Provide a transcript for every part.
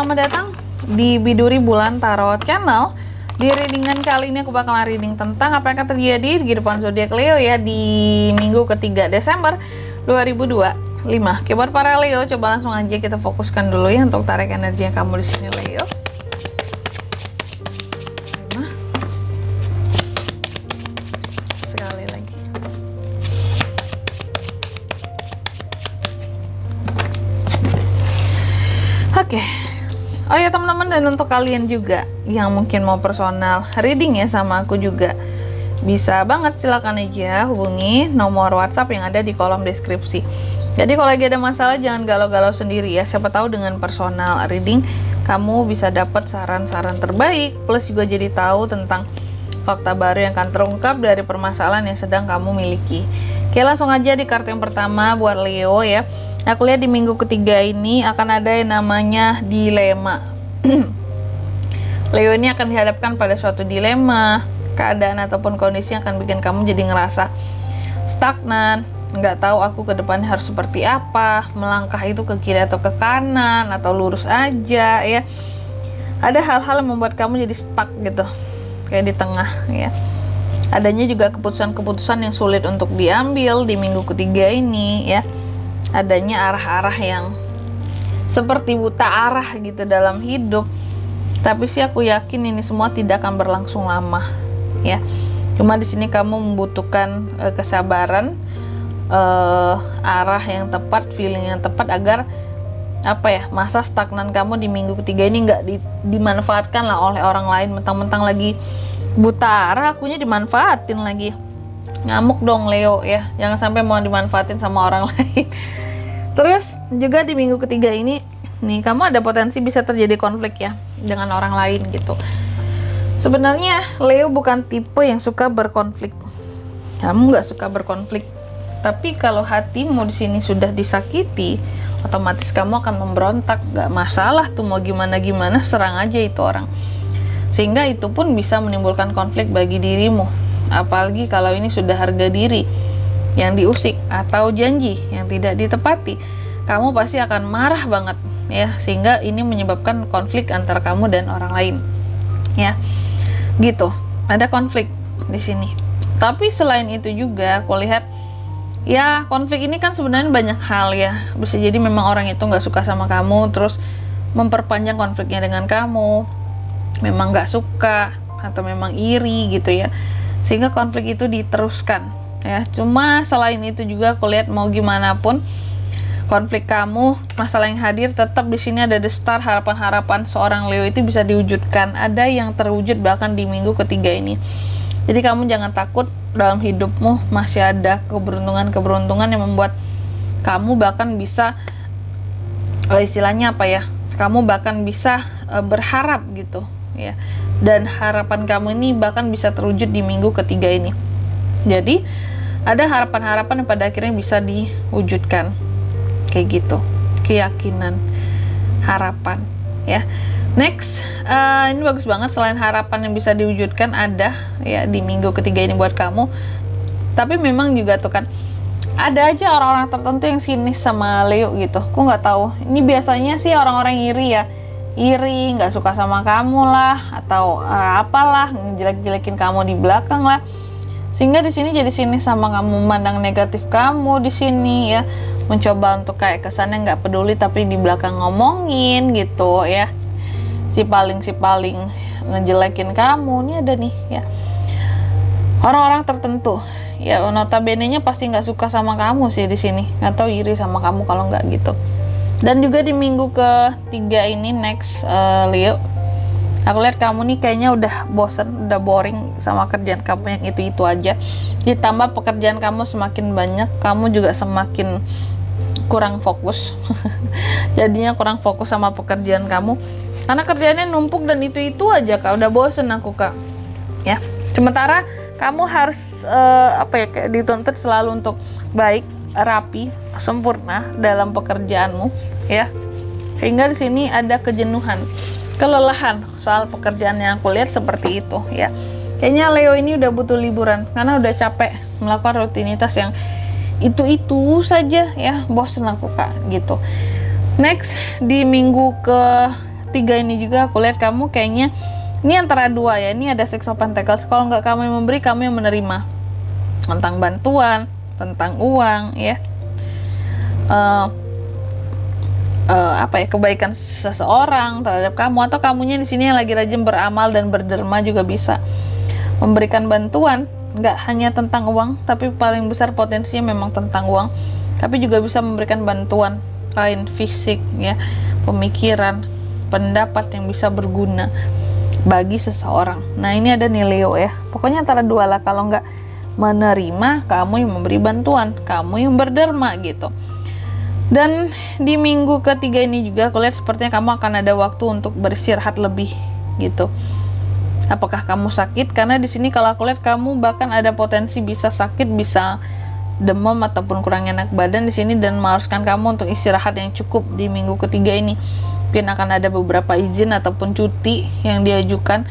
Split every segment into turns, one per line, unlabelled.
selamat datang di Biduri Bulan Tarot Channel. Di readingan kali ini aku bakal reading tentang apa yang akan terjadi di kehidupan zodiak Leo ya di minggu ketiga Desember 2025. Oke, buat para Leo, coba langsung aja kita fokuskan dulu ya untuk tarik energi yang kamu di sini Leo. Sekali lagi. Oke. Oh ya teman-teman, dan untuk kalian juga yang mungkin mau personal reading ya sama aku juga, bisa banget, silakan aja hubungi nomor WhatsApp yang ada di kolom deskripsi. Jadi kalau lagi ada masalah jangan galau-galau sendiri ya, siapa tahu dengan personal reading kamu bisa dapat saran-saran terbaik, plus juga jadi tahu tentang fakta baru yang akan terungkap dari permasalahan yang sedang kamu miliki. Oke, langsung aja di kartu yang pertama buat Leo ya. Aku lihat di minggu ketiga ini akan ada yang namanya dilema. Leo ini akan dihadapkan pada suatu dilema, keadaan ataupun kondisi yang akan bikin kamu jadi ngerasa stagnan, nggak tahu aku ke depannya harus seperti apa, melangkah itu ke kiri atau ke kanan, atau lurus aja ya. Ada hal-hal yang membuat kamu jadi stuck gitu, kayak di tengah ya. Adanya juga keputusan-keputusan yang sulit untuk diambil di minggu ketiga ini ya. Adanya arah-arah yang seperti buta arah gitu dalam hidup. Tapi sih aku yakin ini semua tidak akan berlangsung lama ya. Cuma di sini kamu membutuhkan kesabaran, arah yang tepat, feeling yang tepat agar apa ya, masa stagnan kamu di minggu ketiga ini nggak dimanfaatkan lah oleh orang lain. Mentang-mentang lagi buta arah, akunya dimanfaatin lagi. Ngamuk dong Leo ya, jangan sampai mau dimanfaatin sama orang lain. Terus juga di minggu ketiga ini nih, kamu ada potensi bisa terjadi konflik ya dengan orang lain gitu. Sebenarnya Leo bukan tipe yang suka berkonflik, kamu nggak suka berkonflik, tapi kalau hatimu di sini sudah disakiti, otomatis kamu akan memberontak. Nggak masalah tuh, mau gimana serang aja itu orang, sehingga itu pun bisa menimbulkan konflik bagi dirimu. Apalagi kalau ini sudah harga diri yang diusik atau janji yang tidak ditepati, kamu pasti akan marah banget ya, sehingga ini menyebabkan konflik antara kamu dan orang lain ya. Gitu, ada konflik di sini. Tapi selain itu juga aku lihat ya, konflik ini kan sebenarnya banyak hal ya. Bisa jadi memang orang itu nggak suka sama kamu, terus memperpanjang konfliknya dengan kamu, memang nggak suka atau memang iri gitu ya, sehingga konflik itu diteruskan ya. Cuma selain itu juga aku lihat mau gimana pun konflik kamu, masalah yang hadir, tetap di sini ada the star, harapan-harapan seorang Leo itu bisa diwujudkan. Ada yang terwujud bahkan di minggu ketiga ini. Jadi kamu jangan takut, dalam hidupmu masih ada keberuntungan-keberuntungan yang membuat kamu bahkan bisa istilahnya apa ya, kamu bahkan bisa berharap gitu ya. Dan harapan kamu ini bahkan bisa terwujud di minggu ketiga ini. Jadi ada harapan-harapan yang pada akhirnya bisa diwujudkan kayak gitu, keyakinan, harapan ya. Next, ini bagus banget, selain harapan yang bisa diwujudkan ada ya di minggu ketiga ini buat kamu. Tapi memang juga tuh kan ada aja orang-orang tertentu yang sinis sama Leo gitu. Aku nggak tahu, ini biasanya sih orang-orang iri ya, iri, nggak suka sama kamu lah, atau apalah, ngejelek-jelekin kamu di belakang lah, sehingga di sini jadi sinis sama kamu, memandang negatif kamu di sini ya, mencoba untuk kayak kesannya nggak peduli tapi di belakang ngomongin gitu ya, si paling ngejelekin kamu. Ini ada nih ya orang-orang tertentu ya, notabene-nya pasti nggak suka sama kamu sih di sini, atau iri sama kamu kalau nggak gitu. Dan juga di minggu ketiga ini next Leo, aku lihat kamu nih kayaknya udah bosen, udah boring sama kerjaan kamu yang itu-itu aja. Ditambah pekerjaan kamu semakin banyak, kamu juga semakin kurang fokus. Jadinya kurang fokus sama pekerjaan kamu, karena kerjaannya numpuk dan itu-itu aja Kak. Udah bosen aku Kak ya. Sementara kamu harus kayak dituntut selalu untuk baik, rapi, sempurna dalam pekerjaanmu ya, sehingga di sini ada kejenuhan, kelelahan soal pekerjaan yang aku lihat seperti itu ya. Kayaknya Leo ini udah butuh liburan karena udah capek melakukan rutinitas yang itu-itu saja ya, bosen aku Kak gitu. Next, di minggu ketiga ini juga aku lihat kamu kayaknya ini antara dua ya, ini ada Six of Pentacles. Kalau nggak kamu yang memberi, kamu yang menerima, tentang bantuan, tentang uang ya, kebaikan seseorang terhadap kamu, atau kamunya di sini yang lagi rajin beramal dan berderma juga bisa memberikan bantuan. Nggak hanya tentang uang, tapi paling besar potensinya memang tentang uang, tapi juga bisa memberikan bantuan lain, fisik ya, pemikiran, pendapat yang bisa berguna bagi seseorang. Nah ini ada nih Leo ya, pokoknya antara dua lah. Kalau nggak menerima, kamu yang memberi bantuan, kamu yang berderma gitu. Dan di minggu ketiga ini juga aku lihat sepertinya kamu akan ada waktu untuk beristirahat lebih gitu. Apakah kamu sakit? Karena di sini kalau aku lihat kamu bahkan ada potensi bisa sakit, bisa demam ataupun kurang enak badan di sini, dan mengharuskan kamu untuk istirahat yang cukup di minggu ketiga ini. Mungkin akan ada beberapa izin ataupun cuti yang diajukan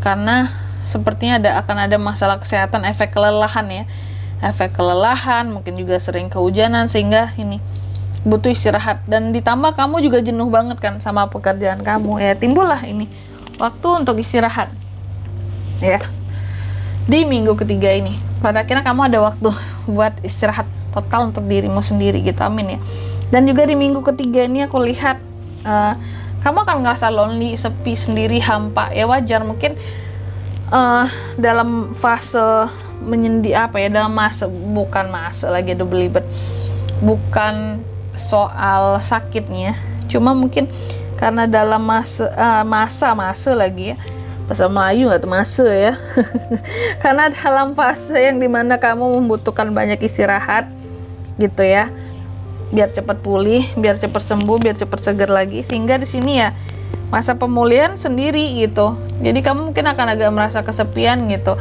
karena sepertinya akan ada masalah kesehatan, efek kelelahan ya. Efek kelelahan, mungkin juga sering kehujanan sehingga ini butuh istirahat, dan ditambah kamu juga jenuh banget kan sama pekerjaan kamu ya, timbullah ini waktu untuk istirahat ya di minggu ketiga ini. Pada akhirnya kamu ada waktu buat istirahat total untuk dirimu sendiri gitu, amin ya. Dan juga di minggu ketiga ini aku lihat kamu akan ngerasa lonely, sepi, sendiri, hampa ya, wajar mungkin dalam fase menyendi dalam masa, bukan masa lagi ada belibet, bukan soal sakitnya, cuma mungkin karena dalam masa lagi ya, bahasa Melayu nggak tuh masa ya karena dalam fase yang dimana kamu membutuhkan banyak istirahat gitu ya, biar cepat pulih, biar cepat sembuh, biar cepat segar lagi, sehingga di sini ya masa pemulihan sendiri gitu. Jadi kamu mungkin akan agak merasa kesepian gitu,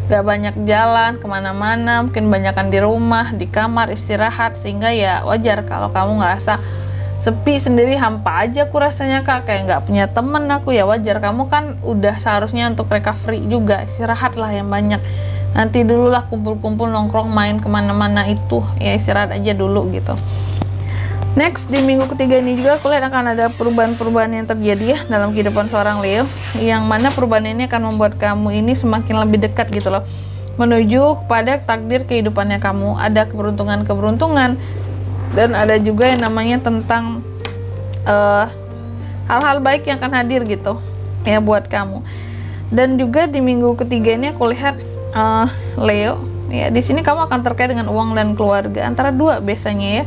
gak banyak jalan kemana-mana, mungkin banyakan di rumah, di kamar istirahat, sehingga ya wajar kalau kamu ngerasa sepi, sendiri, hampa aja aku rasanya kak, kayak nggak punya temen aku ya, wajar. Kamu kan udah seharusnya untuk recovery juga, istirahat lah yang banyak, nanti dulu lah kumpul-kumpul, nongkrong, main kemana-mana itu ya, istirahat aja dulu gitu. Next, di minggu ketiga ini juga aku lihat akan ada perubahan-perubahan yang terjadi ya dalam kehidupan seorang Leo, yang mana perubahan ini akan membuat kamu ini semakin lebih dekat gitu loh, menuju kepada takdir kehidupannya kamu. Ada keberuntungan-keberuntungan, dan ada juga yang namanya tentang hal-hal baik yang akan hadir gitu ya buat kamu. Dan juga di minggu ketiga ini aku lihat Leo ya, di sini kamu akan terkait dengan uang dan keluarga, antara dua biasanya ya.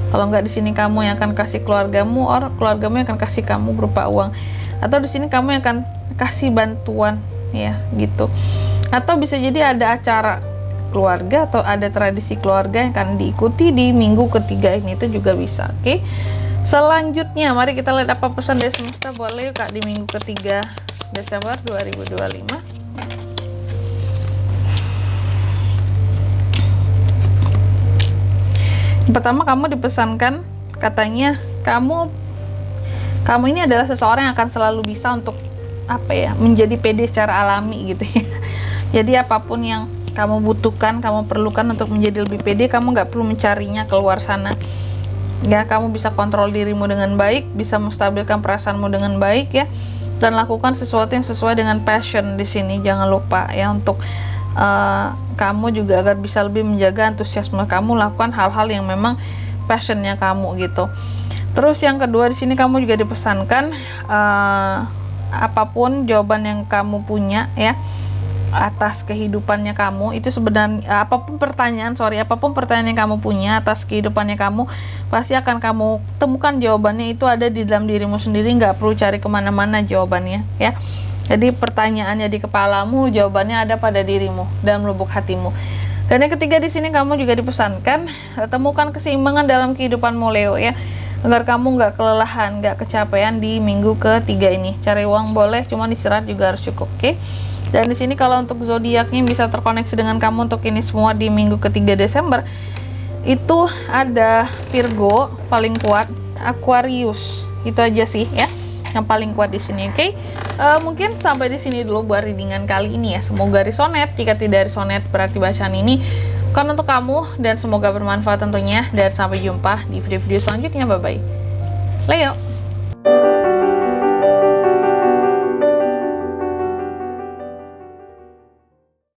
Kalau nggak di sini kamu yang akan kasih keluargamu, or keluargamu yang akan kasih kamu berupa uang, atau di sini kamu yang akan kasih bantuan ya gitu. Atau bisa jadi ada acara keluarga atau ada tradisi keluarga yang akan diikuti di minggu ketiga ini, itu juga bisa. Oke. Selanjutnya mari kita lihat apa pesan dari semesta buat Leo kak di minggu ketiga Desember 2025. Pertama, kamu dipesankan katanya kamu ini adalah seseorang yang akan selalu bisa untuk menjadi pede secara alami gitu ya. Jadi apapun yang kamu butuhkan, kamu perlukan untuk menjadi lebih pede, kamu nggak perlu mencarinya keluar sana ya. Kamu bisa kontrol dirimu dengan baik, bisa menstabilkan perasaanmu dengan baik ya, dan lakukan sesuatu yang sesuai dengan passion di sini. Jangan lupa ya untuk kamu juga agar bisa lebih menjaga antusiasme kamu, lakukan hal-hal yang memang passionnya kamu gitu. Terus yang kedua di sini kamu juga dipesankan apapun jawaban yang kamu punya ya atas kehidupannya kamu, itu sebenarnya apapun pertanyaan yang kamu punya atas kehidupannya kamu, pasti akan kamu temukan jawabannya, itu ada di dalam dirimu sendiri, nggak perlu cari kemana-mana jawabannya ya. Jadi pertanyaannya di kepalamu, jawabannya ada pada dirimu, dalam lubuk hatimu. Dan yang ketiga di sini kamu juga dipesankan temukan keseimbangan dalam kehidupanmu Leo ya, agar kamu nggak kelelahan, nggak kecapean di minggu ketiga ini. Cari uang boleh, cuma istirahat juga harus cukup, oke? Dan di sini kalau untuk zodiaknya bisa terkoneksi dengan kamu untuk ini semua di minggu ketiga Desember, itu ada Virgo paling kuat, Aquarius, itu aja sih ya yang paling kuat di sini, oke? Mungkin sampai di sini dulu buat readingan kali ini ya. Semoga resonate. Jika tidak resonate, berarti bacaan ini bukan untuk kamu, dan semoga bermanfaat tentunya. Dan sampai jumpa di video-video selanjutnya. Bye bye, Leo.